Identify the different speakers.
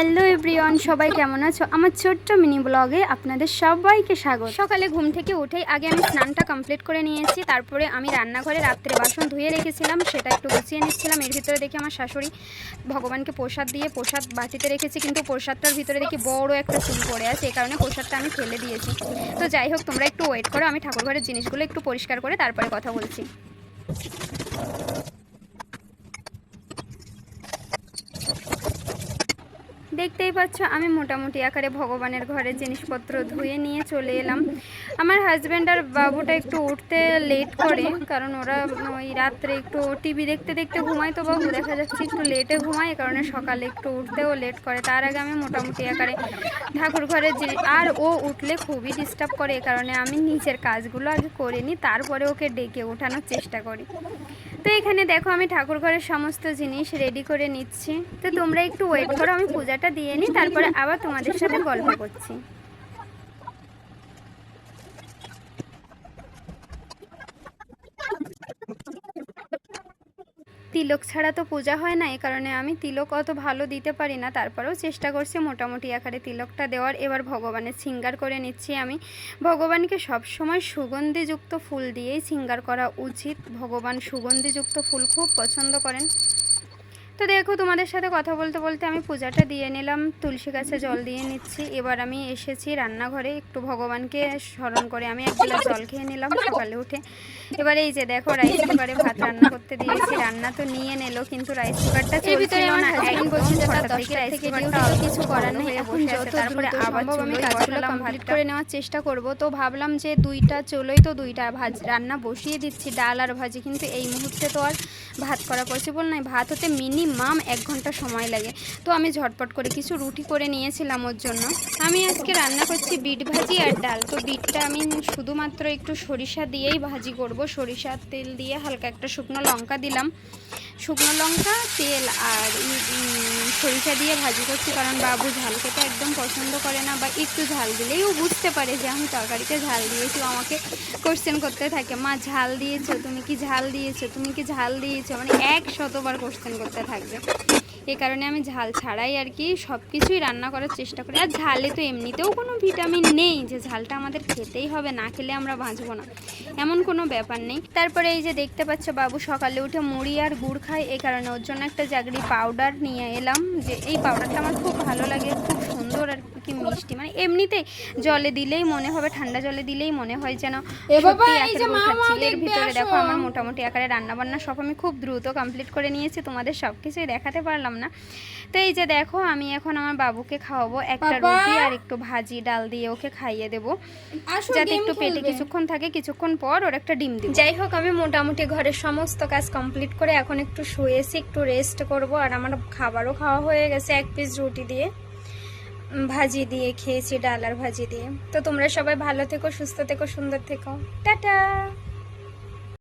Speaker 1: Hello everyone, সবাই কেমন আছো? আমার ছোট্ট মিনি ব্লগে আপনাদের সবাইকে স্বাগত। সকালে ঘুম থেকে উঠেই আগে আমি স্নানটা কমপ্লিট করে নিয়েছি। তারপরে আমি রান্নাঘরে রাত্রে বাসন ধুয়ে রেখেছিলাম, সেটা একটু গুছিয়ে নিচ্ছিলাম। এর ভিতরে দেখি আমার শাশুড়ি ভগবানকে প্রসাদ দিয়ে প্রসাদ বাটিতে রেখেছি, কিন্তু প্রসাদটার ভিতরে দেখি বড় একটা চুল পড়ে আছে, এই কারণে প্রসাদটা আমি ফেলে দিয়েছি। তো যাই হোক, তোমরা একটু ওয়েট করো, আমি ঠাকুরঘরের জিনিসগুলো একটু পরিষ্কার করে তারপরে কথা বলছি। দেখতেই পাচ্ছ আমি মোটামুটি আকারে ভগবানের ঘরের জিনিসপত্র ধুয়ে নিয়ে চলে এলাম। আমার হাজব্যান্ড আর বাবুটা একটু উঠতে লেট করে, কারণ ওরা ওই রাত্রে একটু টিভি দেখতে দেখতে ঘুমায়, তো বাবু দেখা যাচ্ছে একটু লেটে ঘুমায়, এই কারণে সকালে একটু উঠতেও লেট করে। তার আগে আমি মোটামুটি আকারে ঠাকুর ঘরের জিনিস, আর ও উঠলে খুবই ডিস্টার্ব করে, এই কারণে আমি নিজের কাজগুলো আগে করে নিই, তারপরে ওকে ডেকে ওঠানোর চেষ্টা করি। তো এখানে দেখো আমি ঠাকুর ঘরের সমস্ত জিনিস রেডি করে নিচ্ছি। তো তোমরা একটু ওয়েট করো, আমি পূজাটা দিয়ে নিই, তারপরে আবার তোমাদের সাথে গল্প করছি। তিলক ছাড়া তো পূজা হয় না, এই কারণে আমি তিলক অত ভালো দিতে পারি না, তারপরেও চেষ্টা করছি মোটামুটি আকারে তিলকটা দেওয়ার। এবার ভগবানের সিঙ্গার করে নিচ্ছি আমি। ভগবানকে সবসময় সুগন্ধিযুক্ত ফুল দিয়েই সিঙ্গার করা উচিত। ভগবান সুগন্ধিযুক্ত ফুল খুব পছন্দ করেন। তো দেখো, তোমাদের সাথে কথা বলতে বলতে আমি পূজাটা দিয়ে নিলাম, তুলসী গাছে জল দিয়ে নিচ্ছি। এবার আমি এসেছি রান্নাঘরে, একটু ভগবানকে স্মরণ করে আমি এক গ্লাস জল খেয়ে নিলাম সকালে উঠে। এবার এই যে দেখো, রাইস কুকারে ভাত রান্না করতে দিয়েছি। রান্না তো নিয়ে নিল, কিন্তু রাইস কুকারটা চলছিল না। এখন বলছি যে তার 10টা থেকে ডিউটি, তো কিছু করার নেই। এখন যত তারপরে আবার আমি কাজগুলো কমপ্লিট করে নেওয়ার চেষ্টা করব। তো ভাবলাম যে দুইটা চলোই, তো দুইটা রান্না বসিয়ে দিচ্ছি, ডাল আর ভাজি। কিন্তু এই মুহূর্তে তো আর ভাত করা পসিবল নয়, ভাত হতে মিনিমাম 1 ঘন্টা সময় লাগে। তো আমি ঝটপট করে কিছু রুটি করে নিয়েছিলাম ওর জন্য। আমি আজকে রান্না করছি বিট ভাজি আর ডাল। তো বিটটা আমি শুধুমাত্র একটু সরিষা দিয়েই ভাজি করব। সরিষার তেল দিয়ে হালকা একটা শুকনো লঙ্কা দিলাম, শুকনো লঙ্কা, তেল আর সরিষা দিয়ে ভাজি করছি, কারণ বাবু ঝাল খেতে একদম পছন্দ করে না, বা একটু ঝাল দিলেই ও বুঝতে পারে যে আমি তরকারিতে ঝাল দিয়েছি। আমাকে কোশ্চেন করতে থাকে, মা ঝাল দিয়েছো, তুমি কি ঝাল দিয়েছো, তুমি কি ঝাল দিয়েছো, মানে 100বার কোশ্চেন করতে থাকবে। এই কারণে আমি ঝাল ছাড়াই আর কি সব কিছুই রান্না করার চেষ্টা করি। আর ঝালে তো এমনিতেও কোনো ভিটামিন নেই যে ঝালটা আমাদের খেতেই হবে, না খেলে আমরা বাঁচবো না, এমন কোনো ব্যাপার নেই। তারপরে এই যে দেখতে পাচ্ছ বাবু সকালে উঠে মুড়ি আর গুড় খায়, এই কারণে ওর জন্য একটা জাগরি পাউডার নিয়ে এলাম। যে এই পাউডারটা আমার খুব ভালো লাগে, খুব সুন্দর আর কি মিষ্টি, মানে এমনিতেই জলে দিলেই মনে হবে, ঠান্ডা জলে দিলেই মনে হয় যেন সত্যি একের গুড় খাচ্ছি। এর ভিতরে দেখো আমার মোটামুটি আকারে রান্নাবান্না সব আমি খুব দ্রুত কমপ্লিট করে নিয়েছি, তোমাদের সব কিছুই দেখাতে পারলাম না। তো এই যে দেখো, আমি এখন আমার বাবুকে খাওয়াবো একটা রুটি আর একটু ভাজি ডাল দিয়ে ওকে খাইয়ে দেবো, যাতে একটু পেটে কিছুক্ষণ থাকে, কিছুক্ষণ পর ওর একটা ডিম দিব। যাই হোক, আমি মোটামুটি ঘরের সমস্ত কাজ কমপ্লিট করে এখন একটু শুয়েছি, একটু রেস্ট করব। আর আমার খাবারও খাওয়া হয়ে গেছে, 1 পিস রুটি দিয়ে ভাজি দিয়ে খেয়েছি, ডাল আর ভাজি দিয়ে। তো তোমরা সবাই ভালো থেকো, সুস্থ থেকো, সুন্দর থেকো, টাটা।